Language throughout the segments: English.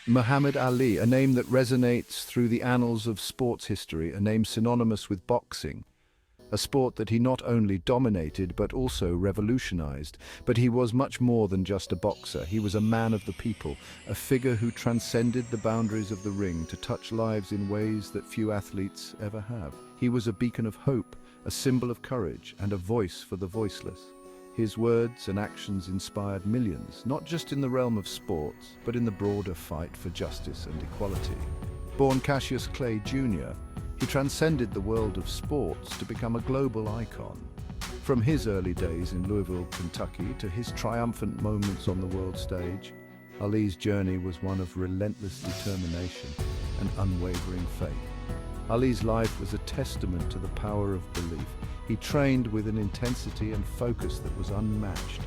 Muhammad Ali, a name that resonates through the annals of sports history, a name synonymous with boxing, a sport that he not only dominated but also revolutionized. But he was much more than just a boxer. He was a man of the people, a figure who transcended the boundaries of the ring to touch lives in ways that few athletes ever have. He was a beacon of hope, a symbol of courage, and a voice for the voiceless. His words and actions inspired millions, not just in the realm of sports, but in the broader fight for justice and equality. Born Cassius Clay Jr., he transcended the world of sports to become a global icon. From his early days in Louisville, Kentucky, to his triumphant moments on the world stage, Ali's journey was one of relentless determination and unwavering faith. Ali's life was a testament to the power of belief. He trained with an intensity and focus that was unmatched,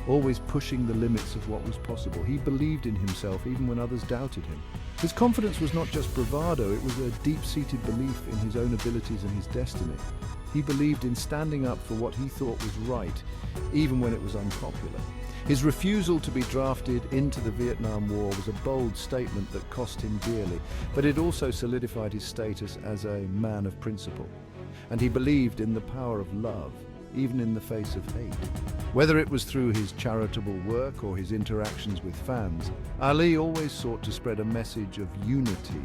always pushing the limits of what was possible. He believed in himself even when others doubted him. His confidence was not just bravado, it was a deep-seated belief in his own abilities and his destiny. He believed in standing up for what he thought was right, even when it was unpopular. His refusal to be drafted into the Vietnam War was a bold statement that cost him dearly, but it also solidified his status as a man of principle. And he believed in the power of love, even in the face of hate. Whether it was through his charitable work or his interactions with fans, Ali always sought to spread a message of unity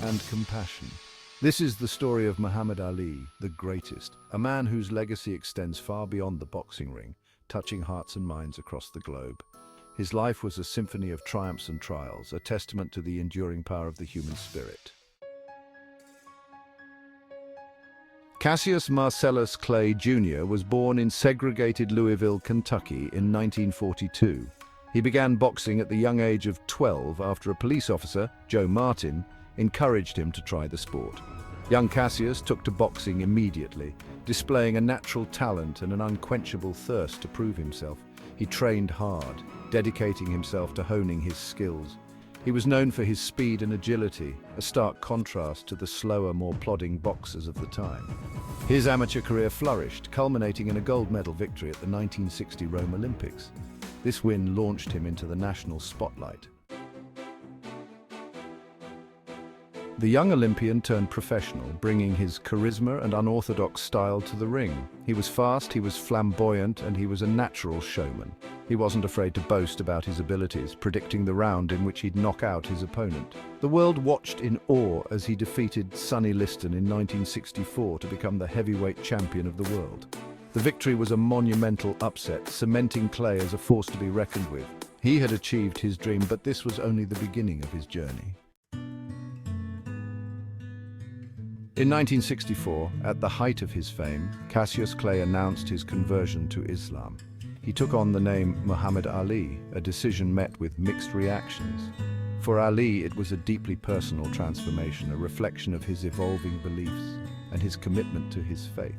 and compassion. This is the story of Muhammad Ali, the greatest, a man whose legacy extends far beyond the boxing ring, touching hearts and minds across the globe. His life was a symphony of triumphs and trials, a testament to the enduring power of the human spirit. Cassius Marcellus Clay Jr. was born in segregated Louisville, Kentucky in 1942. He began boxing at the young age of 12 after a police officer, Joe Martin, encouraged him to try the sport. Young Cassius took to boxing immediately, displaying a natural talent and an unquenchable thirst to prove himself. He trained hard, dedicating himself to honing his skills. He was known for his speed and agility, a stark contrast to the slower, more plodding boxers of the time. His amateur career flourished, culminating in a gold medal victory at the 1960 Rome Olympics. This win launched him into the national spotlight. The young Olympian turned professional, bringing his charisma and unorthodox style to the ring. He was fast, he was flamboyant, and he was a natural showman. He wasn't afraid to boast about his abilities, predicting the round in which he'd knock out his opponent. The world watched in awe as he defeated Sonny Liston in 1964 to become the heavyweight champion of the world. The victory was a monumental upset, cementing Clay as a force to be reckoned with. He had achieved his dream, but this was only the beginning of his journey. In 1964, at the height of his fame, Cassius Clay announced his conversion to Islam. He took on the name Muhammad Ali, a decision met with mixed reactions. For Ali, it was a deeply personal transformation, a reflection of his evolving beliefs and his commitment to his faith.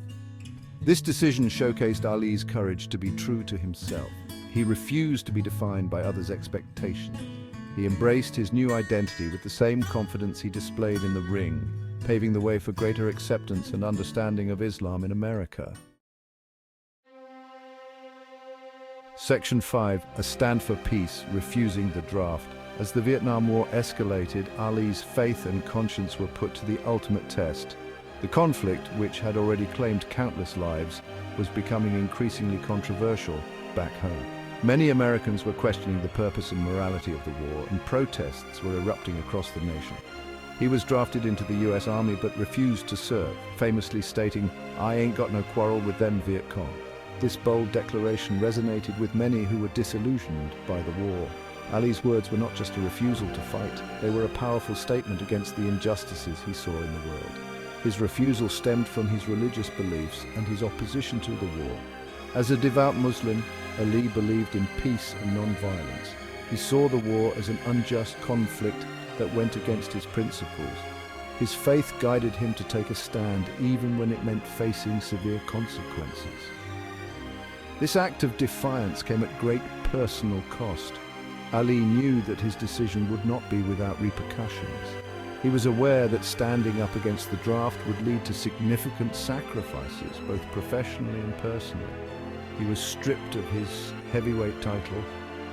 This decision showcased Ali's courage to be true to himself. He refused to be defined by others' expectations. He embraced his new identity with the same confidence he displayed in the ring, paving the way for greater acceptance and understanding of Islam in America. Section 5, a stand for peace, refusing the draft. As the Vietnam War escalated, Ali's faith and conscience were put to the ultimate test. The conflict, which had already claimed countless lives, was becoming increasingly controversial back home. Many Americans were questioning the purpose and morality of the war, and protests were erupting across the nation. He was drafted into the US Army but refused to serve, famously stating, "I ain't got no quarrel with them Viet Cong." This bold declaration resonated with many who were disillusioned by the war. Ali's words were not just a refusal to fight, they were a powerful statement against the injustices he saw in the world. His refusal stemmed from his religious beliefs and his opposition to the war. As a devout Muslim, Ali believed in peace and non-violence. He saw the war as an unjust conflict that went against his principles. His faith guided him to take a stand even when it meant facing severe consequences. This act of defiance came at great personal cost. Ali knew that his decision would not be without repercussions. He was aware that standing up against the draft would lead to significant sacrifices, both professionally and personally. He was stripped of his heavyweight title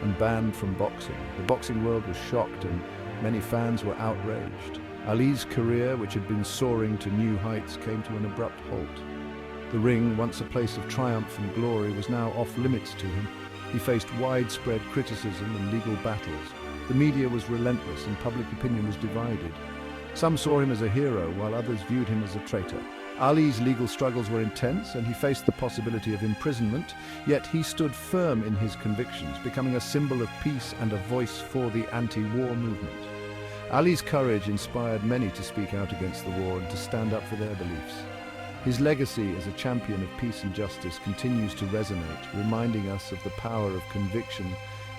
and banned from boxing. The boxing world was shocked, and Many fans were outraged. Ali's career, which had been soaring to new heights, came to an abrupt halt. The ring, once a place of triumph and glory, was now off limits to him. He faced widespread criticism and legal battles. The media was relentless and public opinion was divided. Some saw him as a hero, while others viewed him as a traitor. Ali's legal struggles were intense and he faced the possibility of imprisonment, yet he stood firm in his convictions, becoming a symbol of peace and a voice for the anti-war movement. Ali's courage inspired many to speak out against the war and to stand up for their beliefs. His legacy as a champion of peace and justice continues to resonate, reminding us of the power of conviction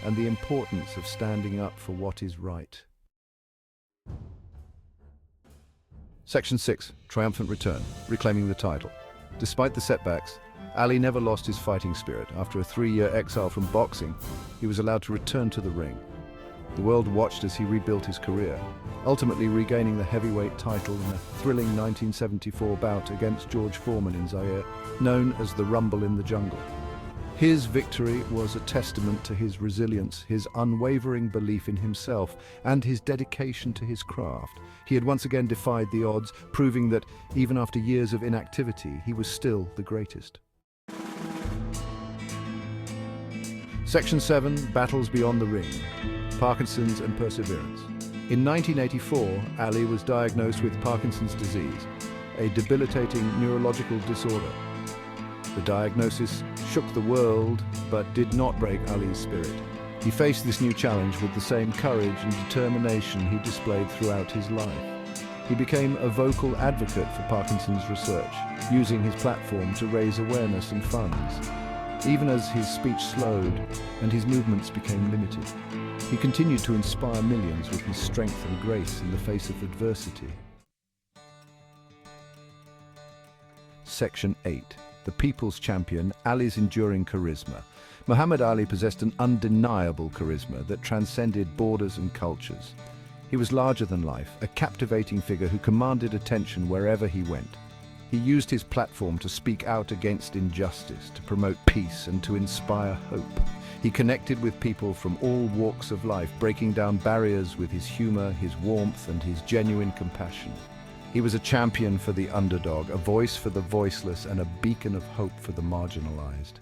and the importance of standing up for what is right. Section 6. Triumphant Return, reclaiming the title. Despite the setbacks, Ali never lost his fighting spirit. After a 3-year exile from boxing, he was allowed to return to the ring. The world watched as he rebuilt his career, ultimately regaining the heavyweight title in a thrilling 1974 bout against George Foreman in Zaire, known as the Rumble in the Jungle. His victory was a testament to his resilience, his unwavering belief in himself, and his dedication to his craft. He had once again defied the odds, proving that, even after years of inactivity, he was still the greatest. Section 7. Battles Beyond the Ring. Parkinson's and Perseverance. In 1984, Ali was diagnosed with Parkinson's disease, a debilitating neurological disorder. The diagnosis shook the world, but did not break Ali's spirit. He faced this new challenge with the same courage and determination he displayed throughout his life. He became a vocal advocate for Parkinson's research, using his platform to raise awareness and funds. Even as his speech slowed and his movements became limited, he continued to inspire millions with his strength and grace in the face of adversity. Section 8. The People's Champion, Ali's enduring charisma. Muhammad Ali possessed an undeniable charisma that transcended borders and cultures. He was larger than life, a captivating figure who commanded attention wherever he went. He used his platform to speak out against injustice, to promote peace, and to inspire hope. He connected with people from all walks of life, breaking down barriers with his humor, his warmth, and his genuine compassion. He was a champion for the underdog, a voice for the voiceless, and a beacon of hope for the marginalized.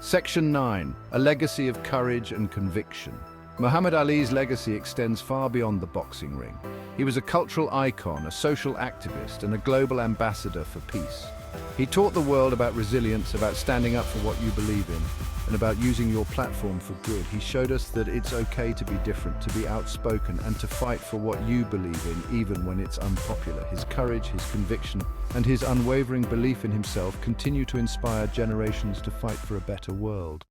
Section 9. A legacy of courage and conviction. Muhammad Ali's legacy extends far beyond the boxing ring. He was a cultural icon, a social activist, and a global ambassador for peace. He taught the world about resilience, about standing up for what you believe in, and about using your platform for good. He showed us that it's okay to be different, to be outspoken, and to fight for what you believe in, even when it's unpopular. His courage, his conviction, and his unwavering belief in himself continue to inspire generations to fight for a better world.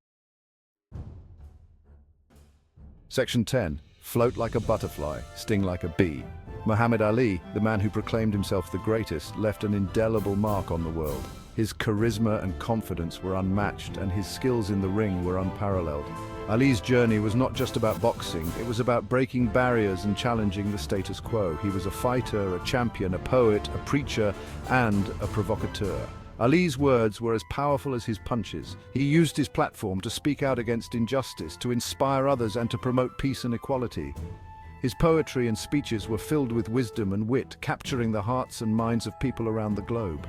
Section 10. Float like a butterfly, sting like a bee. Muhammad Ali, the man who proclaimed himself the greatest, left an indelible mark on the world. His charisma and confidence were unmatched, and his skills in the ring were unparalleled. Ali's journey was not just about boxing, it was about breaking barriers and challenging the status quo. He was a fighter, a champion, a poet, a preacher, and a provocateur. Ali's words were as powerful as his punches. He used his platform to speak out against injustice, to inspire others, and to promote peace and equality. His poetry and speeches were filled with wisdom and wit, capturing the hearts and minds of people around the globe.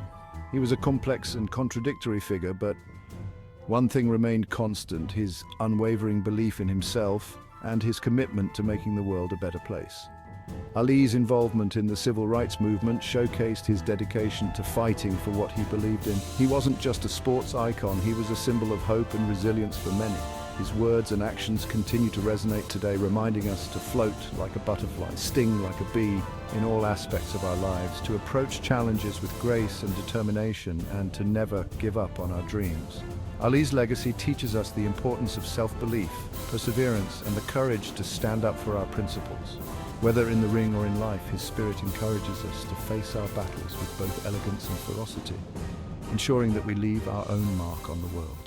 He was a complex and contradictory figure, but one thing remained constant: his unwavering belief in himself and his commitment to making the world a better place. Ali's involvement in the civil rights movement showcased his dedication to fighting for what he believed in. He wasn't just a sports icon, he was a symbol of hope and resilience for many. His words and actions continue to resonate today, reminding us to float like a butterfly, sting like a bee in all aspects of our lives, to approach challenges with grace and determination, and to never give up on our dreams. Ali's legacy teaches us the importance of self-belief, perseverance, and the courage to stand up for our principles. Whether in the ring or in life, his spirit encourages us to face our battles with both elegance and ferocity, ensuring that we leave our own mark on the world.